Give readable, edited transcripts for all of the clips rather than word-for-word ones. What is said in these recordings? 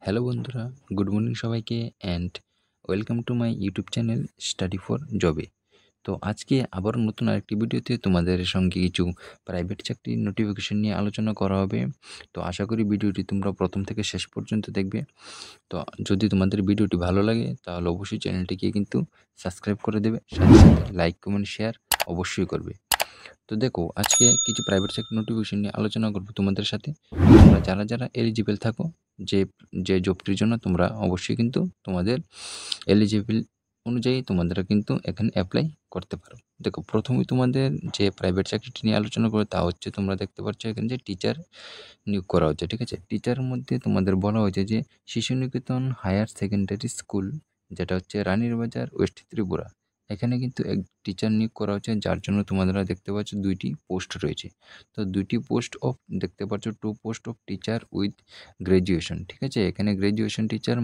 Hello বন্ধুরা, good morning সবাইকে and welcome to my YouTube channel study for জবে। তো আজকে আবারও নতুন আরেকটি ভিডিওতে তোমাদের সঙ্গে কিছু প্রাইভেট চাকরির নোটিফিকেশন নিয়ে আলোচনা করা হবে। তো আশা করি ভিডিওটি তোমরা প্রথম থেকে শেষ পর্যন্ত দেখবে। তো যদি তোমাদের ভিডিওটি ভালো লাগে তাহলে অবশ্যই চ্যানেলটিকে কিন্তু সাবস্ক্রাইব করে দেবে, সাথে সাথে লাইক কমেন্ট শেয়ার অবশ্যই করবে। তো দেখো, আজকে কিছু প্রাইভেট সেক্টর নোটিফিকেশন নিয়ে আলোচনা করবো তোমাদের সাথে। তোমরা যারা যারা এলিজিবল থাকো যে যে জবটির জন্য, তোমরা অবশ্যই কিন্তু তোমাদের এলিজিবল অনুযায়ী তোমাদের কিন্তু এখানে অ্যাপ্লাই করতে পারো। দেখো, প্রথমেই তোমাদের যে প্রাইভেট চাকরিটি নিয়ে আলোচনা করো তা হচ্ছে, তোমরা দেখতে পাচ্ছ এখানে যে টিচার নিয়োগ করা হচ্ছে। ঠিক আছে, টিচারের মধ্যে তোমাদের বলা হয়েছে যে শিশু নিকেতন হায়ার সেকেন্ডারি স্কুল, যেটা হচ্ছে রানীর বাজার, ওয়েস্ট ত্রিপুরা। এখানে কিন্তু এক টিচার নিয়োগ করা হচ্ছে, যার জন্য তোমরা দেখতে পাচ্ছ দুইটি পোস্ট রয়েছে। তো দুইটি পোস্ট অফ দেখতে পাচ্ছ, two post of teacher with graduation. ঠিক আছে, এখানে গ্র্যাজুয়েশন টিচার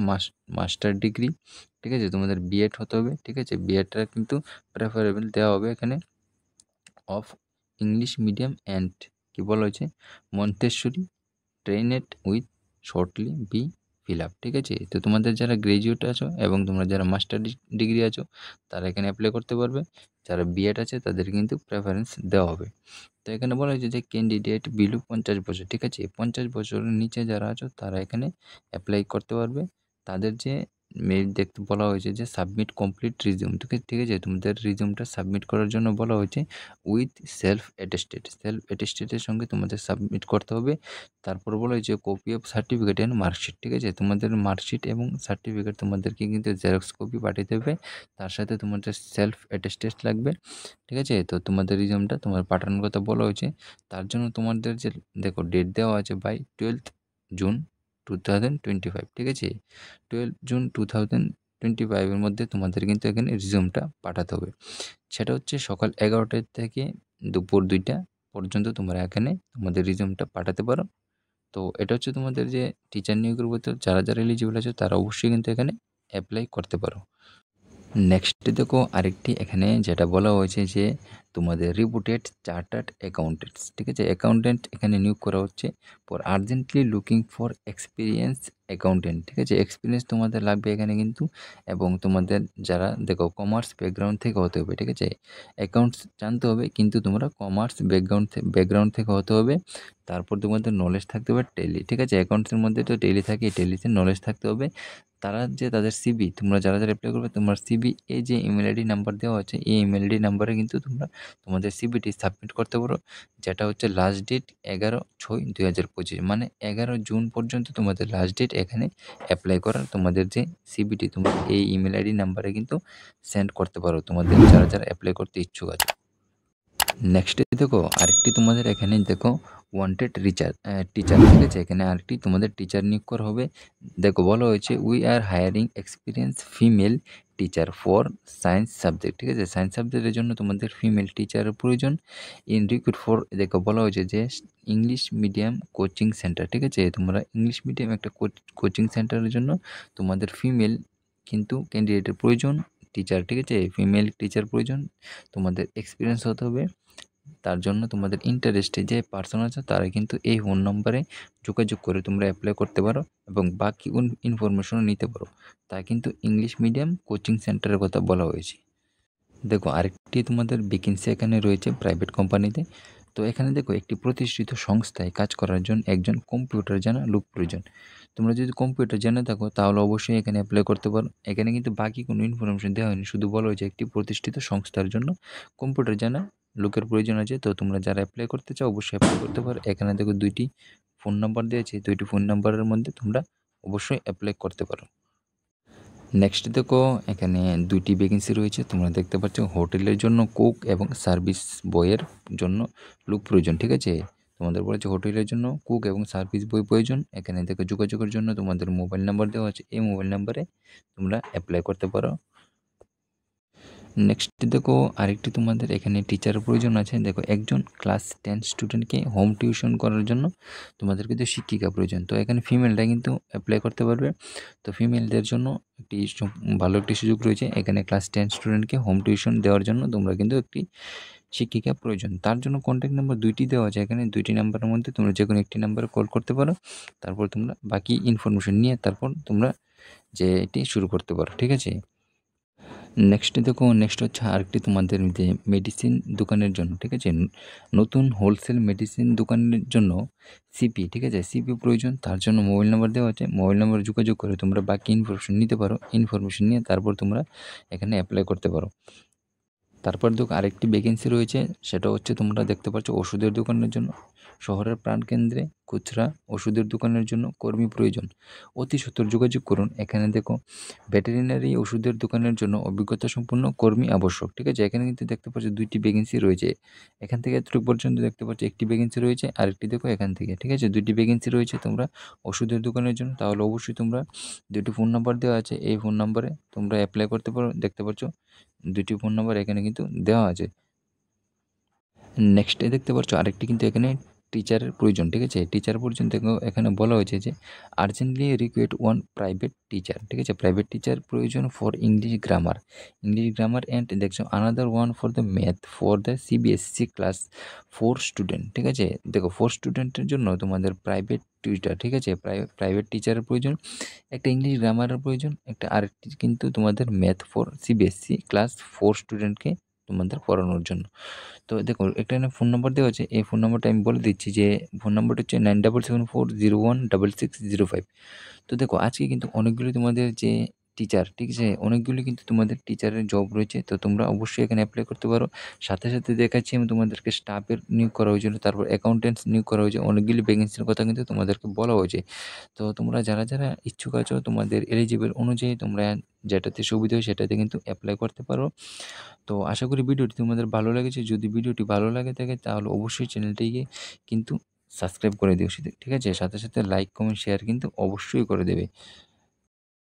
মাস্টার ডিগ্রি, ঠিক আছে, তোমাদের বিএড হতে হবে। ঠিক আছে, বিএডটা কিন্তু প্রেফারেবল দেওয়া হবে এখানে। অফ ইংলিশ মিডিয়াম অ্যান্ড কি বলা হয়েছে, Montessori trained with shortly be fill up. ঠিক আছে, তো তোমাদের যারা গ্র্যাজুয়েট আছো এবং তোমরা যারা মাস্টার ডিগ্রি আছো তারা এখানে অ্যাপ্লাই করতে পারবে। যারা বিএড আছে তাদের কিন্তু প্রেফারেন্স দেওয়া হবে। তো এখানে বলা হয়েছে যে ক্যান্ডিডেট বিলো 50 বছর। ঠিক আছে, 50 বছরের নিচে যারা আছো তারা এখানে অ্যাপ্লাই করতে পারবে। তাদের যে মেল দেখতে বলা হয়েছে যে সাবমিট কমপ্লিট রিজিউম। ঠিক আছে, তোমাদের রিজিউমটা সাবমিট করার জন্য বলা হয়েছে উইথ সেলফ অ্যাটেস্টেডের সঙ্গে তোমাদের সাবমিট করতে হবে। তারপর বলা হয়েছে copy of certificate and marksheet. ঠিক আছে, তোমাদের মার্কশিট এবং সার্টিফিকেট তোমাদেরকে কিন্তু জেরক্স কপি পাঠিয়ে দেবে, তার সাথে তোমাদের সেলফ অ্যাটেস্টেড লাগবে। ঠিক আছে, তো তোমাদের রিজিউমটা তোমার পাঠানোর কথা বলা হয়েছে। তার জন্য তোমাদের যে দেখো ডেট দেওয়া আছে বাই 12th জুন 2025। ঠিক আছে, 12 জুন 2025-এর মধ্যে তোমাদের কিন্তু এখানে রিজিউমটা পাঠাতে হবে। সেটা হচ্ছে সকাল 11টা থেকে দুপুর 2টা পর্যন্ত তোমরা এখানে তোমাদের রিজিউমটা পাঠাতে পারো। তো এটা হচ্ছে তোমাদের যে টিচার নিয়োগের মধ্যে যারা যারা এলিজিবল আছে তারা অবশ্যই কিন্তু এখানে অ্যাপ্লাই করতে পারো। নেক্সট দেখো, আরেকটি এখানে যেটা বলা হয়েছে যে তোমাদের রিপুটেড চার্টার্ড অ্যাকাউন্টেন্টস। ঠিক আছে, অ্যাকাউন্টেন্ট এখানে নিয়োগ করা হচ্ছে for urgently looking for experience accountant. ঠিক আছে, এক্সপিরিয়েন্স তোমাদের লাগবে এখানে কিন্তু, এবং তোমাদের যারা দেখো কমার্স ব্যাকগ্রাউন্ড থেকে হতে হবে। ঠিক আছে, অ্যাকাউন্টস জানতে হবে কিন্তু তোমরা কমার্স ব্যাকগ্রাউন্ড থেকে হতে হবে। তারপর তোমাদের নলেজ থাকতে হবে টেলি। ঠিক আছে, অ্যাকাউন্টসের মধ্যে তো টেলি থাকে, টেলিতে নলেজ থাকতে হবে। তারা যে তাদের সিবি, তোমরা যারা যারা অ্যাপ্লাই করবে তোমার সিবি এই যে ইমেল আইডি নাম্বার দেওয়া আছে, এই ইমেল আইডি নাম্বারে কিন্তু তোমরা তোমাদের সিবিটি সাবমিট করতে পারো। যেটা হচ্ছে লাস্ট ডেট 11/6/2025, মানে 11 জুন পর্যন্ত তোমাদের লাস্ট ডেট এখানে অ্যাপ্লাই করার। তোমাদের যে সিবিটি তোমরা এই ইমেল আইডি নাম্বারে কিন্তু সেন্ড করতে পারো, তোমাদের যারা যারা অ্যাপ্লাই করতে ইচ্ছুক আছে। নেক্সটে দেখো, আরেকটি তোমাদের এখানে দেখো ওয়ান্টেড টিচার। ঠিক আছে, এখানে আরেকটি তোমাদের টিচার নিয়োগ করা হবে। দেখো বলা হয়েছে we are hiring experience female teacher for science subject. ঠিক আছে, সায়েন্স সাবজেক্টের জন্য তোমাদের ফিমেল টিচারের প্রয়োজন। ইন রিক্রুট ফর, দেখো বলা হয়েছে যে ইংলিশ মিডিয়াম কোচিং সেন্টার। ঠিক আছে, তোমরা ইংলিশ মিডিয়াম একটা কোচিং সেন্টারের জন্য তোমাদের ফিমেল কিন্তু ক্যান্ডিডেটের প্রয়োজন টিচার। ঠিক আছে, ফিমেল টিচার প্রয়োজন। তোমাদের এক্সপিরিয়েন্স হতে হবে। তার জন্য তোমাদের ইন্টারেস্টে যে পার্সন আছে তারা কিন্তু এই ফোন নম্বরে যোগাযোগ করে তোমরা অ্যাপ্লাই করতে পারো এবং বাকি ইনফরমেশনও নিতে পারো। তা কিন্তু ইংলিশ মিডিয়াম কোচিং সেন্টারের কথা বলা হয়েছে। দেখো, আরেকটি তোমাদের ভ্যাকেন্সি এখানে রয়েছে প্রাইভেট কোম্পানিতে। তো এখানে দেখো একটি প্রতিষ্ঠিত সংস্থায় কাজ করার জন্য একজন কম্পিউটার জানা লোক প্রয়োজন। তোমরা যদি কম্পিউটার জেনে থাকো তাহলে অবশ্যই এখানে অ্যাপ্লাই করতে পারো। এখানে কিন্তু বাকি কোনো ইনফরমেশন দেওয়া হয়নি, শুধু বলা হয়েছে একটি প্রতিষ্ঠিত সংস্থার জন্য কম্পিউটার জানা লোকের প্রয়োজন আছে। তো তোমরা যারা অ্যাপ্লাই করতে চাও অবশ্যই অ্যাপ্লাই করতে পারো। এখানে দেখো দুইটি ফোন নাম্বার দিয়েছে, দুইটি ফোন নাম্বারের মধ্যে তোমরা অবশ্যই অ্যাপ্লাই করতে পারো। নেক্সট দেখো, এখানে দুইটি ভ্যাকেন্সি রয়েছে, তোমরা দেখতে পাচ্ছ হোটেলের জন্য কুক এবং সার্ভিস বয়ের জন্য লোক প্রয়োজন। ঠিক আছে, তোমাদের বলেছে হোটেলের জন্য কুক এবং সার্ভিস বয় প্রয়োজন। এখানে দেখো যোগাযোগের জন্য তোমাদের মোবাইল নাম্বার দেওয়া আছে, এই মোবাইল নাম্বারে তোমরা অ্যাপ্লাই করতে পারো। নেক্সট দেখো, আরেকটি তোমাদের এখানে টিচারের প্রয়োজন আছে। দেখো একজন ক্লাস 10 স্টুডেন্টকে হোম টিউশন করার জন্য তোমাদের কিন্তু শিক্ষিকা প্রয়োজন। তো এখানে ফিমেলরা কিন্তু অ্যাপ্লাই করতে পারবে। তো ফিমেলদের জন্য একটি ভালো একটি সুযোগ রয়েছে, এখানে ক্লাস 10 স্টুডেন্টকে হোম টিউশন দেওয়ার জন্য তোমরা কিন্তু একটি শিক্ষিকা প্রয়োজন। তার জন্য কন্ট্যাক্ট নাম্বার ২টি দেওয়া আছে এখানে। ২টি নাম্বারের মধ্যে তোমরা যেকোনো একটি নাম্বারে কল করতে পারো। তারপর তোমরা বাকি ইনফরমেশন নিয়ে তারপর তোমরা যে এটি শুরু করতে পারো। ঠিক আছে? নেক্সট হচ্ছে আরেকটি তোমাদের যে মেডিসিন দোকানের জন্য, ঠিক আছে? নতুন হোলসেল মেডিসিন দোকানের জন্য সিপি, ঠিক আছে? সিপি প্রয়োজন। তার জন্য মোবাইল নাম্বার দেওয়া আছে। মোবাইল নাম্বারে যোগাযোগ করে তোমরা বাকি ইনফরমেশন নিতে পারো। ইনফরমেশন নিয়ে তারপর তোমরা এখানে অ্যাপ্লাই করতে পারো। তারপর আরেকটি ভ্যাকেন্সি রয়েছে, সেটা হচ্ছে তোমরা দেখতে পাচ্ছ ওষুধের দোকানের জন্য। শহরের প্রাণকেন্দ্রে খুচরা ওষুধের দোকানের জন্য কর্মী প্রয়োজন। অতি সত্বর যোগাযোগ করুন। এখানে দেখো ভেটেরিনারি ওষুধের দোকানের জন্য অভিজ্ঞতা সম্পন্ন কর্মী আবশ্যক। ঠিক আছে? এখানে কিন্তু দেখতে পাচ্ছ 2টি ভ্যাকেন্সি রয়েছে। এখান থেকে এতটুকু পর্যন্ত দেখতে পাচ্ছ একটি ভ্যাকেন্সি রয়েছে, আরেকটি দেখো এখান থেকে। ঠিক আছে? 2টি ভ্যাকেন্সি রয়েছে তোমরা ওষুধের দোকানের জন্য। তাহলে অবশ্যই তোমরা 2টি ফোন নাম্বার দেওয়া আছে, এই ফোন নাম্বারে তোমরা অ্যাপ্লাই করতে পারো। দেখতে পাচ্ছ 2টি ফোন নাম্বার এখানে কিন্তু দেওয়া আছে। নেক্সটে দেখতে পাচ্ছ আরেকটি কিন্তু এখানে টিচারের প্রয়োজন। ঠিক আছে? টিচার প্রয়োজন দেখো এখানে বলা হয়েছে যে urgently required one private teacher. ঠিক আছে? প্রাইভেট টিচার প্রয়োজন ফর ইংলিশ গ্রামার অ্যান্ড দেখছো another one for the math for the CBSE class 4 student. ঠিক আছে? দেখো 4 স্টুডেন্টের জন্য তোমাদের প্রাইভেট টিউটার, ঠিক আছে? প্রাইভেট টিচারের প্রয়োজন, একটা ইংলিশ গ্রামারের প্রয়োজন, একটা আরেকটি কিন্তু তোমাদের ম্যাথ ফর সিবিএসসি ক্লাস 4 স্টুডেন্টকে তোমাদের পড়ানোর জন্য। তো দেখো এখানে ফোন নাম্বার দেওয়া আছে। এই ফোন নাম্বারটা আমি বলে দিচ্ছি যে ফোন নাম্বারটা হচ্ছে 9774016605। তো দেখো আজকে কিন্তু অনেকগুলি তোমাদের যে টিচার, ঠিক আছে? অনেকগুলি কিন্তু তোমাদের টিচারের জব রয়েছে। তো তোমরা অবশ্যই এখানে অ্যাপ্লাই করতে পারো। সাথে দেখাচ্ছি আমি তোমাদেরকে স্টাফের নিয়োগ করা হয়েছিল, তারপর অ্যাকাউন্টেন্টস নিয়োগ করা হয়েছে। অনেকগুলি ভ্যাকেন্সির কথা কিন্তু তোমাদেরকে বলা হয়েছে। তো তোমরা যারা ইচ্ছুক আছো তোমাদের এলিজিবল অনুযায়ী তোমরা যেটাতে সুবিধা হয় সেটাতে কিন্তু অ্যাপ্লাই করতে পারো। তো আশা করি ভিডিওটি তোমাদের ভালো লেগেছে। যদি ভিডিওটি ভালো লাগে থাকে তাহলে অবশ্যই চ্যানেলটিকে কিন্তু সাবস্ক্রাইব করে দিও। ঠিক আছে? সাথে লাইক, কমেন্ট, শেয়ার কিন্তু অবশ্যই করে দেবে।